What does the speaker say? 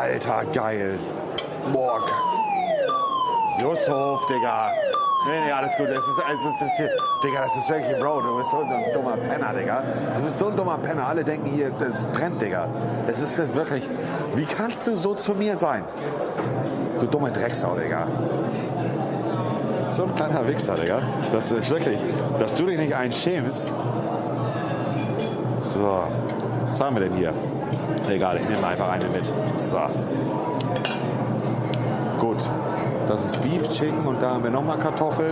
Alter, geil. Boah. Jushof, Digga. Nee, alles gut. Digga, das ist wirklich, Bro, du bist so ein dummer Penner, Digga. Du bist so ein dummer Penner. Alle denken hier, das brennt, Digga. Es ist wirklich, wie kannst du so zu mir sein? Du dumme Drecksau, Digga. So ein kleiner Wichser, Digga. Das ist wirklich, dass du dich nicht einschämst. So, was haben wir denn hier? Egal, ich nehme einfach eine mit. So. Gut, das ist Beef Chicken und da haben wir nochmal Kartoffeln.